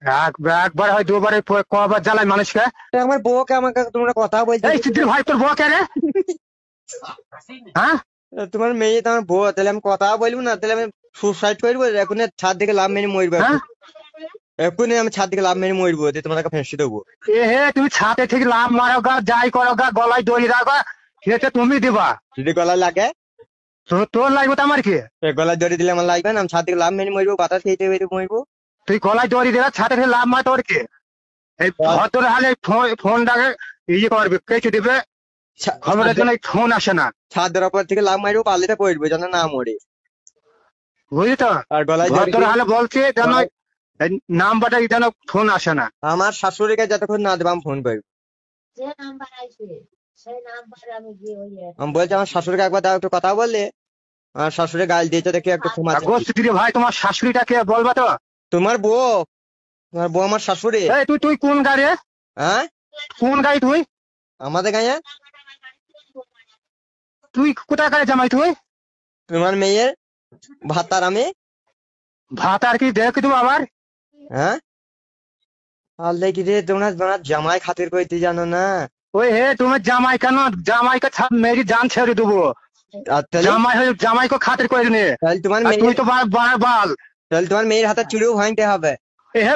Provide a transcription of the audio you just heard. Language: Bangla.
একবার হয় দুবারে কবার জ্বালায় মানুষকে। আমার বউকে আমাকে তোমরা কথা বলছো। এই সিদ্ধির ভাই তোর বউ কে রে? হ্যাঁ তোমার মেয়ে তো আমার বউ, তাহলে আমি কথা বলবো না? তাহলে আমি সুসাইড করবো এখন, ছাদ থেকে লাভ মেরে মরবো হ্যাঁ এক্ষুনি আমি ছাদ থেকে লাভ মেরে মরবো, দিয়ে তোমাকে ফেঁসে দেবো। এ হে তুমি ছাদে থেকে লাভ মারো গা, যাই করো গা, গলায় দড়ি রাখো, সেটা তুমি দিবা। যদি গলায় লাগে? তোর লাগবে তো আমার কি? গলায় দড়ি দিলে আমার লাগবে না? আমি ছাদ থেকে লাভ মেরে মরবো, বাতাস খেতে খেতে মরবো। তুই গলায় দড়ি দিলে ছাদে থেকে লাভ মার, তোর কি? এই ভদ্র হালে ফোনটাকে ইয়ে করবে, কেটে দিবে, খবরের জন্য ফোন আসে না। ছাদের ওপর থেকে লাভ মারবো, পালিতে পড়বো যেন না মরে। বুঝলি তো? আর গলায় দড়ি ভদ্র হালে বলছি যেন নাম্বারটা যেন ফোন আসে না। আমার শাশুড়িকে যতক্ষণ না দেবো আমি ফোন করবো। আমি বলছি আমার শাশুড়িকে একবার দাও, একটু কথা বললে। আমার শাশুড়ি গাল দিয়েছে দেখে একটু ক্ষমা চাচ্ছি। দিদি ভাই তোমার শাশুড়িটাকে বলবা তো? তোমার বউ? তোমার বউ আমার শাশুড়ি? এই তুই তুই কোন গাড়ি? হ্যাঁ কোন গাড়ি তুই? আমাদের গাঁয়ে। তুই কোথায় গাড়ি জামাই তুই? তোমার মেয়ের ভাতার আমি। ভাত আর কি দেখি তুমি আবার? হ্যাঁ আল্লাহ কি রে, তোমরা তোমরা জামাই খাতির করতে জানো না? ওই হে তোমার জামাই কেন? জামাইকে মেরি জান ছেড়ে দেবো। আর তাহলে জামাই হয়ে জামাইকে খাতির করে নে। তাহলে তোমার আর মেয়ে, তুই তো বাল। তাহলে তোমার মেয়ের হাতে চুড়িও ভাঙতে হবে। এ হে